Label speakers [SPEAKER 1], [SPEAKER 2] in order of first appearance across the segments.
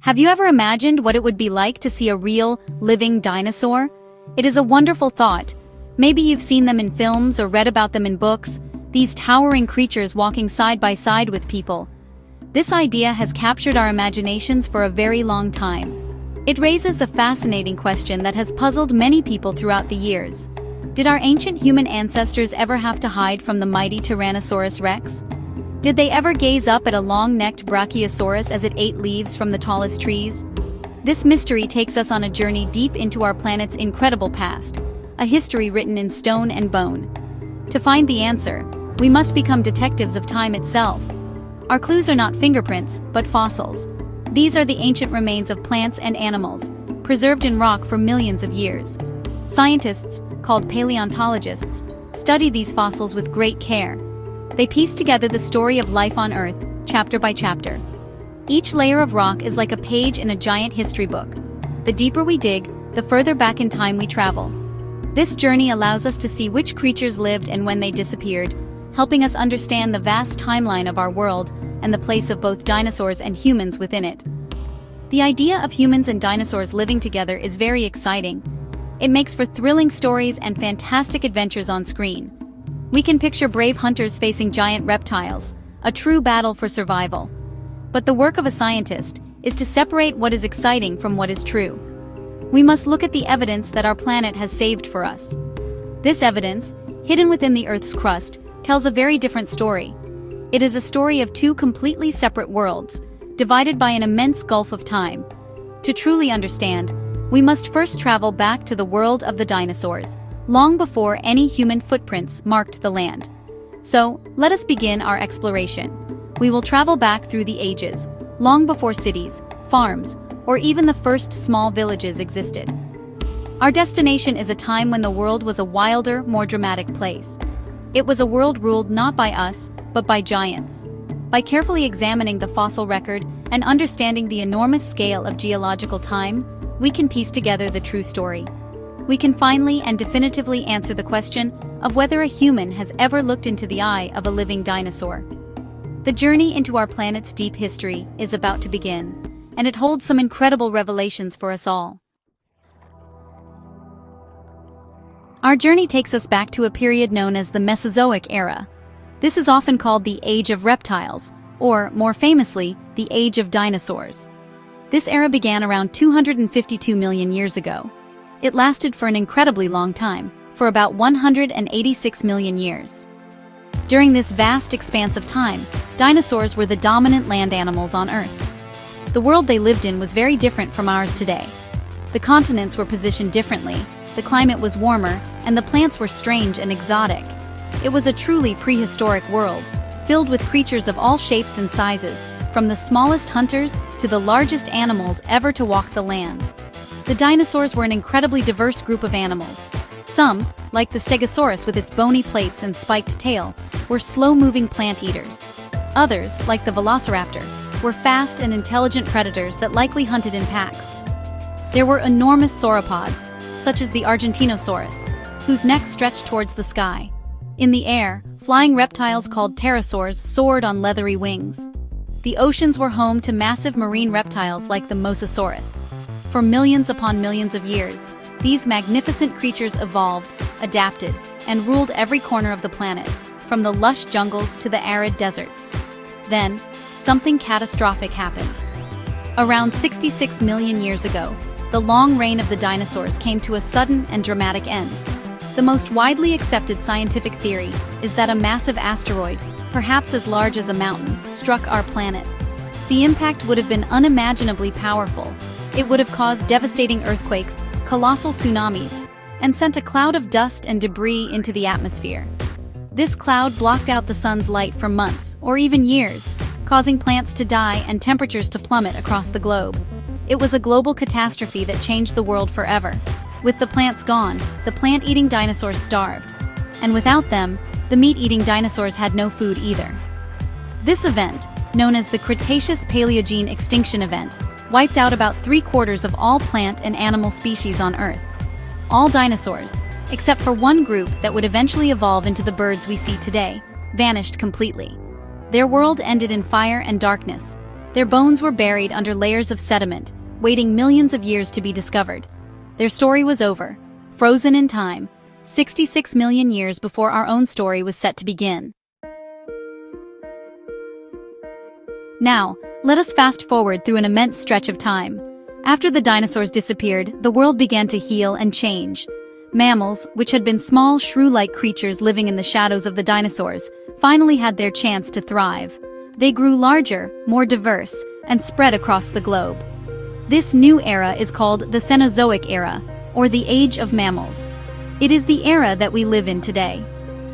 [SPEAKER 1] Have you ever imagined what it would be like to see a real, living dinosaur? It is a wonderful thought. Maybe you've seen them in films or read about them in books, these towering creatures walking side by side with people. This idea has captured our imaginations for a very long time. It raises a fascinating question that has puzzled many people throughout the years. Did our ancient human ancestors ever have to hide from the mighty Tyrannosaurus rex? Did they ever gaze up at a long-necked Brachiosaurus as it ate leaves from the tallest trees? This mystery takes us on a journey deep into our planet's incredible past, a history written in stone and bone. To find the answer, we must become detectives of time itself. Our clues are not fingerprints, but fossils. These are the ancient remains of plants and animals, preserved in rock for millions of years. Scientists, called paleontologists, study these fossils with great care. They piece together the story of life on Earth, chapter by chapter. Each layer of rock is like a page in a giant history book. The deeper we dig, the further back in time we travel. This journey allows us to see which creatures lived and when they disappeared, helping us understand the vast timeline of our world and the place of both dinosaurs and humans within it. The idea of humans and dinosaurs living together is very exciting. It makes for thrilling stories and fantastic adventures on screen. We can picture brave hunters facing giant reptiles, a true battle for survival. But the work of a scientist is to separate what is exciting from what is true. We must look at the evidence that our planet has saved for us. This evidence, hidden within the Earth's crust, tells a very different story. It is a story of two completely separate worlds, divided by an immense gulf of time. To truly understand, we must first travel back to the world of the dinosaurs, long before any human footprints marked the land. So, let us begin our exploration. We will travel back through the ages, long before cities, farms, or even the first small villages existed. Our destination is a time when the world was a wilder, more dramatic place. It was a world ruled not by us, but by giants. By carefully examining the fossil record and understanding the enormous scale of geological time, we can piece together the true story. We can finally and definitively answer the question of whether a human has ever looked into the eye of a living dinosaur. The journey into our planet's deep history is about to begin, and it holds some incredible revelations for us all. Our journey takes us back to a period known as the Mesozoic era. This is often called the Age of Reptiles, or, more famously, the Age of Dinosaurs. This era began around 252 million years ago. It lasted for an incredibly long time, for about 186 million years. During this vast expanse of time, dinosaurs were the dominant land animals on Earth. The world they lived in was very different from ours today. The continents were positioned differently, the climate was warmer, and the plants were strange and exotic. It was a truly prehistoric world, filled with creatures of all shapes and sizes, from the smallest hunters to the largest animals ever to walk the land. The dinosaurs were an incredibly diverse group of animals. Some, like the Stegosaurus with its bony plates and spiked tail, were slow-moving plant eaters. Others, like the Velociraptor, were fast and intelligent predators that likely hunted in packs. There were enormous sauropods, such as the Argentinosaurus, whose neck stretched towards the sky. In the air, flying reptiles called pterosaurs soared on leathery wings. The oceans were home to massive marine reptiles like the Mosasaurus. For millions upon millions of years, these magnificent creatures evolved, adapted, and ruled every corner of the planet, from the lush jungles to the arid deserts. Then, something catastrophic happened. Around 66 million years ago, the long reign of the dinosaurs came to a sudden and dramatic end. The most widely accepted scientific theory is that a massive asteroid, perhaps as large as a mountain, struck our planet. The impact would have been unimaginably powerful. It would have caused devastating earthquakes, colossal tsunamis, and sent a cloud of dust and debris into the atmosphere. This cloud blocked out the sun's light for months, or even years, causing plants to die and temperatures to plummet across the globe. It was a global catastrophe that changed the world forever. With the plants gone, the plant-eating dinosaurs starved. And without them, the meat-eating dinosaurs had no food either. This event, known as the Cretaceous-Paleogene extinction event, wiped out about 3/4 of all plant and animal species on Earth. All dinosaurs, except for one group that would eventually evolve into the birds we see today, vanished completely. Their world ended in fire and darkness, Their bones were buried under layers of sediment, waiting millions of years to be discovered. Their story was over, frozen in time, 66 million years before our own story was set to begin. Now, let us fast forward through an immense stretch of time. After the dinosaurs disappeared, the world began to heal and change. Mammals, which had been small, shrew-like creatures living in the shadows of the dinosaurs, finally had their chance to thrive. They grew larger, more diverse, and spread across the globe. This new era is called the Cenozoic era, or the Age of Mammals. It is the era that we live in today.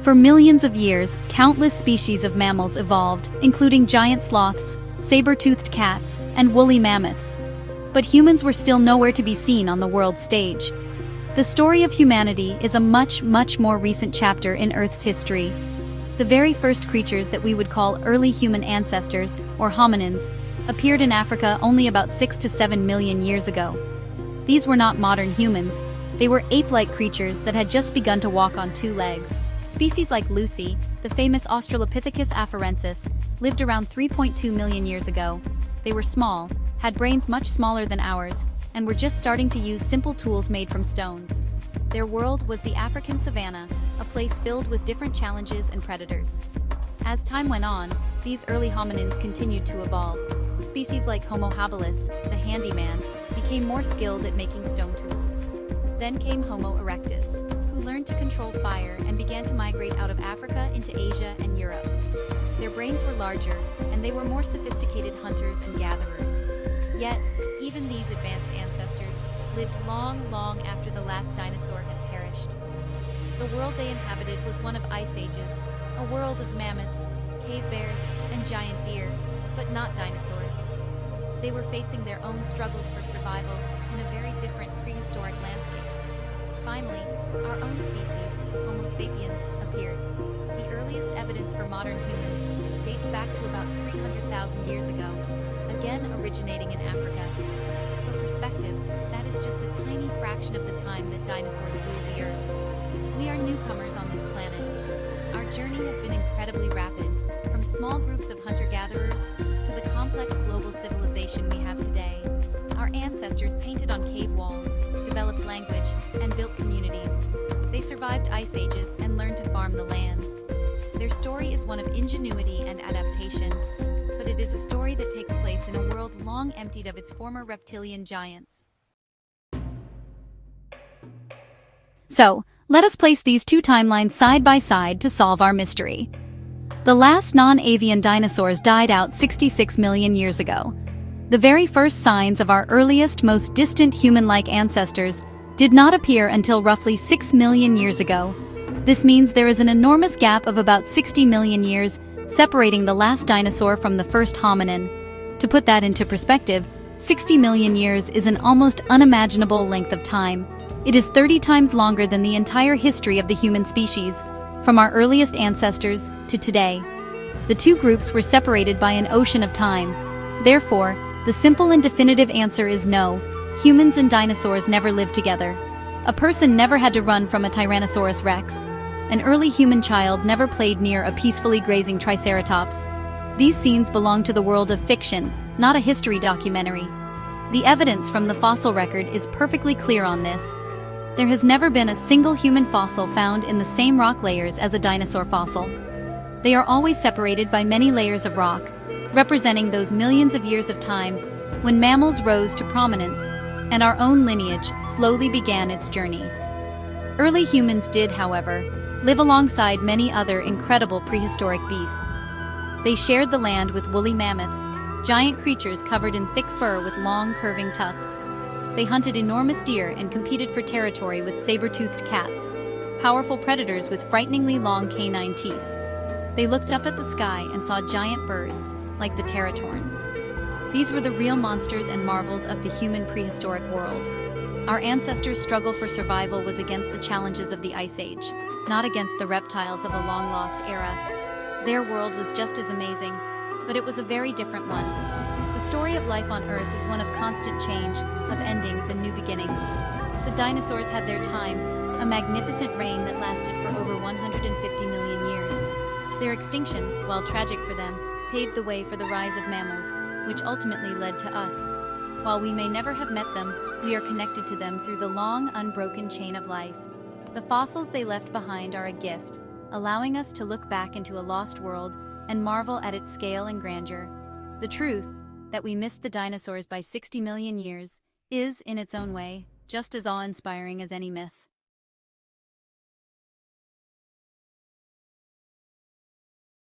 [SPEAKER 1] For millions of years, countless species of mammals evolved, including giant sloths, saber-toothed cats, and woolly mammoths. But humans were still nowhere to be seen on the world stage. The story of humanity is a much more recent chapter in Earth's history. The very first creatures that we would call early human ancestors, or hominins, appeared in Africa only about 6 to 7 million years ago. These were not modern humans. They were ape-like creatures that had just begun to walk on two legs. Species like Lucy, the famous Australopithecus afarensis, lived around 3.2 million years ago. They were small, had brains much smaller than ours, and were just starting to use simple tools made from stones. Their world was the African savanna, a place filled with different challenges and predators. As time went on, these early hominins continued to evolve. Species like Homo habilis, the handyman, became more skilled at making stone tools. Then came Homo erectus, who learned to control fire and began to migrate out of Africa into Asia and Europe. Their brains were larger, and they were more sophisticated hunters and gatherers. Yet, even these advanced ancestors lived long after the last dinosaur had perished. The world they inhabited was one of ice ages, a world of mammoths, cave bears, and giant deer, but not dinosaurs. They were facing their own struggles for survival in a very different prehistoric landscape. Finally, our own species, Homo sapiens, appeared. The earliest evidence for modern humans dates back to about 300,000 years ago, again originating in Africa. For perspective, that is just a tiny fraction of the time that dinosaurs ruled the Earth. We are newcomers on this planet. Our journey has been incredibly rapid, from small groups of hunter-gatherers to the complex global civilization we have today. Our ancestors painted on cave walls, developed language, and built communities. They survived ice ages and learned to farm the land. Their story is one of ingenuity and adaptation, but it is a story that takes place in a world long emptied of its former reptilian giants. So, let us place these two timelines side by side to solve our mystery. The last non-avian dinosaurs died out 66 million years ago. The very first signs of our earliest, most distant human-like ancestors did not appear until roughly 6 million years ago. This means there is an enormous gap of about 60 million years separating the last dinosaur from the first hominin. To put that into perspective, 60 million years is an almost unimaginable length of time. It is 30 times longer than the entire history of the human species, from our earliest ancestors to today. The two groups were separated by an ocean of time. Therefore, the simple and definitive answer is no, humans and dinosaurs never lived together. A person never had to run from a Tyrannosaurus rex. An early human child never played near a peacefully grazing Triceratops. These scenes belong to the world of fiction, not a history documentary. The evidence from the fossil record is perfectly clear on this. There has never been a single human fossil found in the same rock layers as a dinosaur fossil. They are always separated by many layers of rock, representing those millions of years of time when mammals rose to prominence and our own lineage slowly began its journey. Early humans did, however, live alongside many other incredible prehistoric beasts. They shared the land with woolly mammoths, giant creatures covered in thick fur with long, curving tusks. They hunted enormous deer and competed for territory with saber-toothed cats, powerful predators with frighteningly long canine teeth. They looked up at the sky and saw giant birds, like the teratorns. These were the real monsters and marvels of the human prehistoric world. Our ancestors' struggle for survival was against the challenges of the Ice Age, not against the reptiles of a long-lost era. Their world was just as amazing, but it was a very different one. The story of life on Earth is one of constant change, of endings and new beginnings. The dinosaurs had their time, a magnificent reign that lasted for over 150 million years. Their extinction, while tragic for them, paved the way for the rise of mammals, which ultimately led to us. While we may never have met them, we are connected to them through the long, unbroken chain of life. The fossils they left behind are a gift, allowing us to look back into a lost world and marvel at its scale and grandeur. The truth, that we missed the dinosaurs by 60 million years, is, in its own way, just as awe-inspiring as any myth.